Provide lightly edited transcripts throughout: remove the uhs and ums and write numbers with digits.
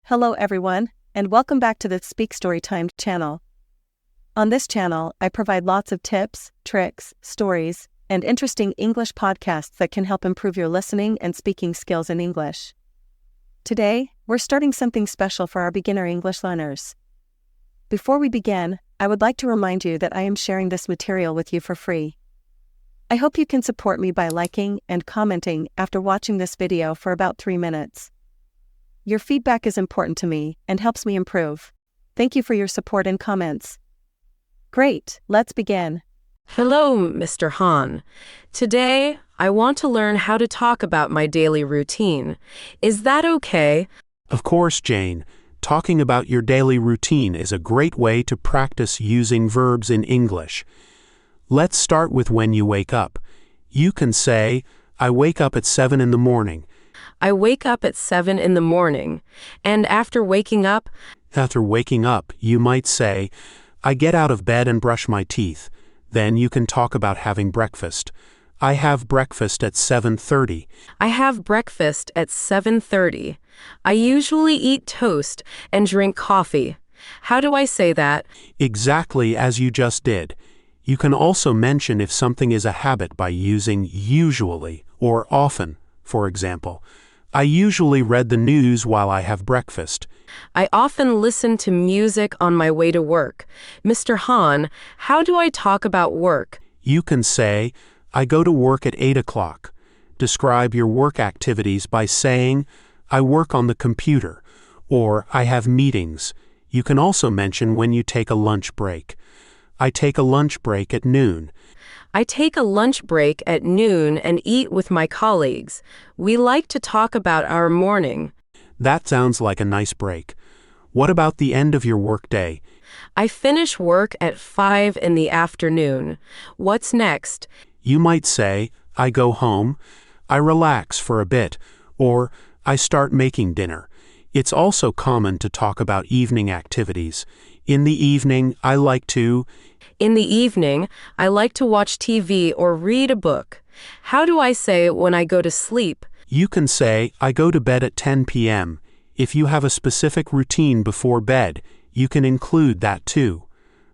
Hello everyone, and welcome back to the Speak Storytime channel. On this channel, I provide lots of tips, tricks, stories, and interesting English podcasts that can help improve your listening and speaking skills in English. Today, we're starting something special for our beginner English learners. Before we begin, I would like to remind you that I am sharing this material with you for free. I hope you can support me by liking and commenting after watching this video for about 3 minutes. Your feedback is important to me and helps me improve. Thank you for your support and comments. Great, let's begin. Hello, Mr. Han. Today, I want to learn how to talk about my daily routine. Is that okay? Of course, Jane. Talking about your daily routine is a great way to practice using verbs in English. Let's start with when you wake up. You can say, I wake up at 7 in the morning. I wake up at 7 in the morning. And after waking up, you might say, I get out of bed and brush my teeth. Then you can talk about having breakfast. I have breakfast at 7:30. I have breakfast at 7:30. I usually eat toast and drink coffee. How do I say that? Exactly as you just did. You can also mention if something is a habit by using usually or often. For example, I usually read the news while I have breakfast. I often listen to music on my way to work. Mr. Han, how do I talk about work? You can say, I go to work at 8 o'clock. Describe your work activities by saying, I work on the computer, or I have meetings. You can also mention when you take a lunch break. I take a lunch break at noon. I take a lunch break at noon and eat with my colleagues. We like to talk about our morning. That sounds like a nice break. What about the end of your workday? I finish work at 5 in the afternoon. What's next? You might say, I go home, I relax for a bit, or I start making dinner. It's also common to talk about evening activities. In the evening, I like to watch TV or read a book. How do I say it when I go to sleep? You can say, I go to bed at 10 p.m. If you have a specific routine before bed, you can include that too.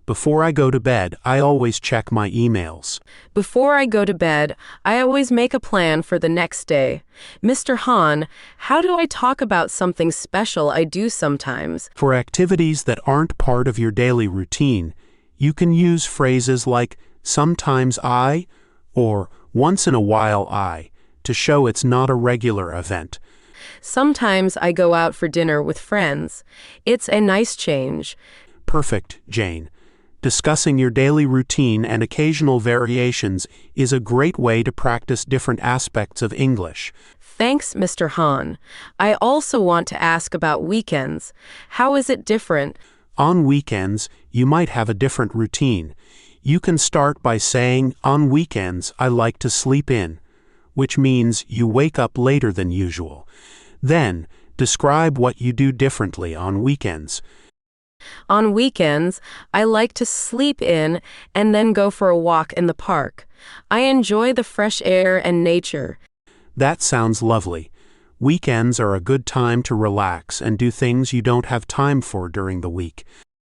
Before I go to bed, I always check my emails. Before I go to bed, I always make a plan for the next day. Mr. Han, how do I talk about something special I do sometimes? For activities that aren't part of your daily routine, you can use phrases like, sometimes I, or once in a while I, to show it's not a regular event. Sometimes I go out for dinner with friends. It's a nice change. Perfect, Jane. Discussing your daily routine and occasional variations is a great way to practice different aspects of English. Thanks, Mr. Han. I also want to ask about weekends. How is it different? On weekends, you might have a different routine. You can start by saying, on weekends, I like to sleep in, which means you wake up later than usual. Then, describe what you do differently on weekends. On weekends, I like to sleep in and then go for a walk in the park. I enjoy the fresh air and nature. That sounds lovely. Weekends are a good time to relax and do things you don't have time for during the week.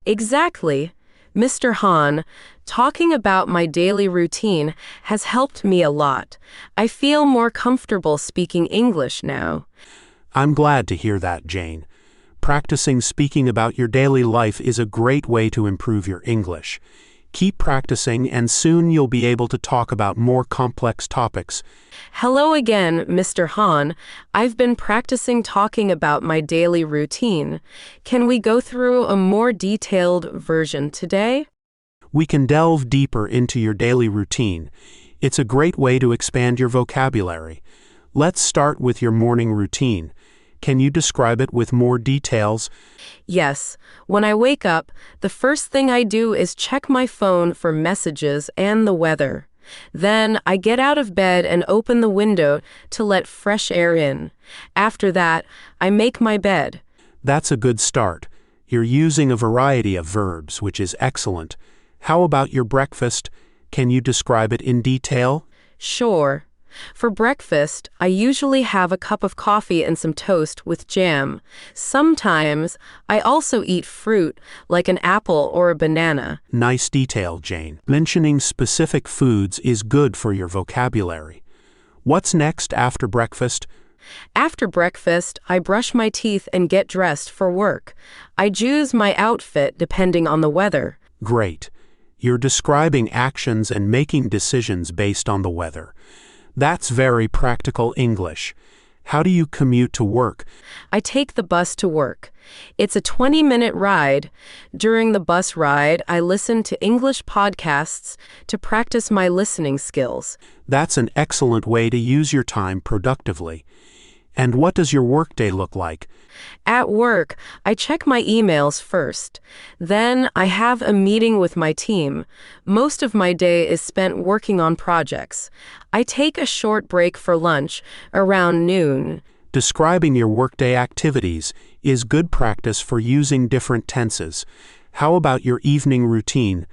Exactly. Mr. Han, talking about my daily routine has helped me a lot. I feel more comfortable speaking English now. I'm glad to hear that, Jane. Practicing speaking about your daily life is a great way to improve your English. Keep practicing and soon you'll be able to talk about more complex topics. Hello again, Mr. Han. I've been practicing talking about my daily routine. Can we go through a more detailed version today? We can delve deeper into your daily routine. It's a great way to expand your vocabulary. Let's start with your morning routine. Can you describe it with more details? Yes. When I wake up, the first thing I do is check my phone for messages and the weather. Then I get out of bed and open the window to let fresh air in. After that, I make my bed. That's a good start. You're using a variety of verbs, which is excellent. How about your breakfast? Can you describe it in detail? Sure. For breakfast, I usually have a cup of coffee and some toast with jam. Sometimes, I also eat fruit, like an apple or a banana. Nice detail, Jane. Mentioning specific foods is good for your vocabulary. What's next after breakfast? After breakfast, I brush my teeth and get dressed for work. I choose my outfit depending on the weather. Great. You're describing actions and making decisions based on the weather. That's very practical English. How do you commute to work? I take the bus to work. It's a 20-minute ride. During the bus ride, I listen to English podcasts to practice my listening skills. That's an excellent way to use your time productively. And what does your workday look like? At work, I check my emails first. Then I have a meeting with my team. Most of my day is spent working on projects. I take a short break for lunch around noon. Describing your workday activities is good practice for using different tenses. How about your evening routine?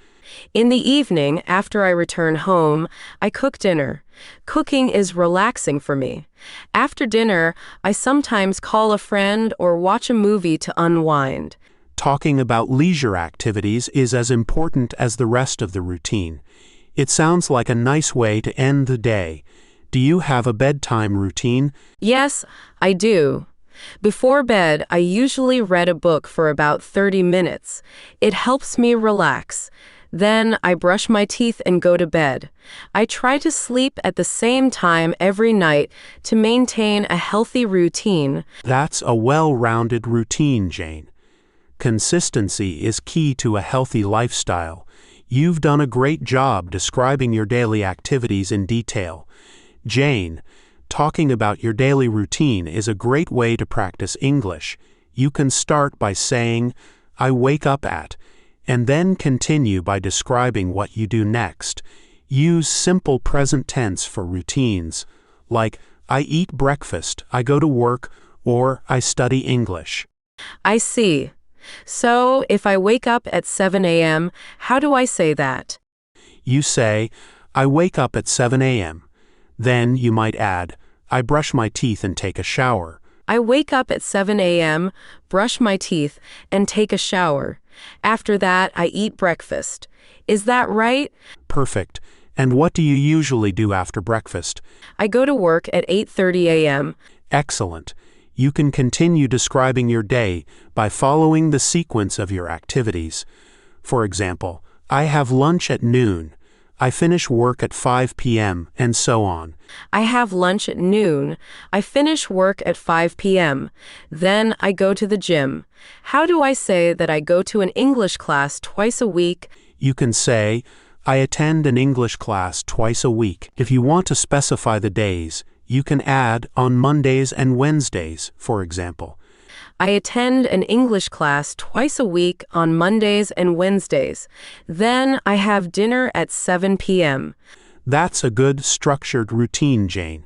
In the evening, after I return home, I cook dinner. Cooking is relaxing for me. After dinner, I sometimes call a friend or watch a movie to unwind. Talking about leisure activities is as important as the rest of the routine. It sounds like a nice way to end the day. Do you have a bedtime routine? Yes, I do. Before bed, I usually read a book for about 30 minutes. It helps me relax. Then I brush my teeth and go to bed. I try to sleep at the same time every night to maintain a healthy routine. That's a well-rounded routine, Jane. Consistency is key to a healthy lifestyle. You've done a great job describing your daily activities in detail. Jane, talking about your daily routine is a great way to practice English. You can start by saying, "I wake up at," and then continue by describing what you do next. Use simple present tense for routines, like I eat breakfast, I go to work, or I study English. I see. So, if I wake up at 7 a.m., how do I say that? You say, I wake up at 7 a.m. Then you might add, I brush my teeth and take a shower. I wake up at 7 a.m., brush my teeth, and take a shower. After that, I eat breakfast. Is that right? Perfect. And what do you usually do after breakfast? I go to work at 8:30 a.m. Excellent. You can continue describing your day by following the sequence of your activities. For example, I have lunch at noon. I finish work at 5 p.m., and so on. I have lunch at noon. I finish work at 5 p.m. Then I go to the gym. How do I say that I go to an English class twice a week? You can say, I attend an English class twice a week. If you want to specify the days, you can add on Mondays and Wednesdays, for example. I attend an English class twice a week on Mondays and Wednesdays. Then I have dinner at 7 p.m. That's a good, structured routine, Jane.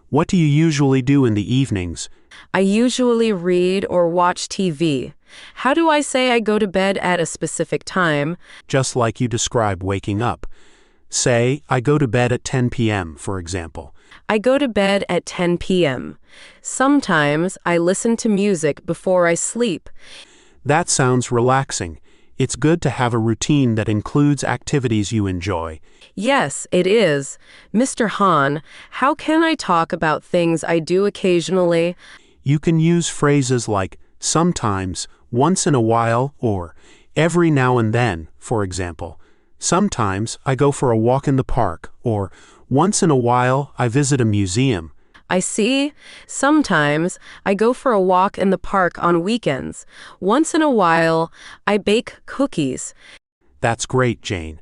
What do you usually do in the evenings? I usually read or watch TV. How do I say I go to bed at a specific time? Just like you describe waking up. Say, I go to bed at 10 p.m., for example. I go to bed at 10 p.m. Sometimes I listen to music before I sleep. That sounds relaxing. It's good to have a routine that includes activities you enjoy. Yes, it is. Mr. Han, how can I talk about things I do occasionally? You can use phrases like sometimes, once in a while, or every now and then, for example. Sometimes I go for a walk in the park, or once in a while I visit a museum. I see. Sometimes I go for a walk in the park on weekends. Once in a while, I bake cookies. That's great, Jane.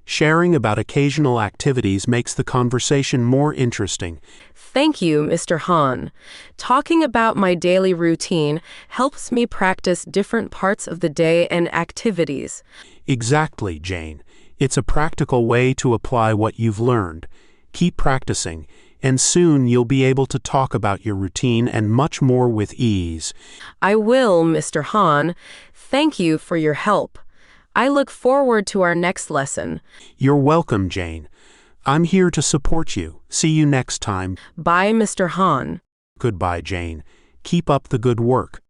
Sharing about occasional activities makes the conversation more interesting. Thank you, Mr. Han. Talking about my daily routine helps me practice different parts of the day and activities. Exactly, Jane. It's a practical way to apply what you've learned. Keep practicing, and soon you'll be able to talk about your routine and much more with ease. I will, Mr. Han. Thank you for your help. I look forward to our next lesson. You're welcome, Jane. I'm here to support you. See you next time. Bye, Mr. Han. Goodbye, Jane. Keep up the good work.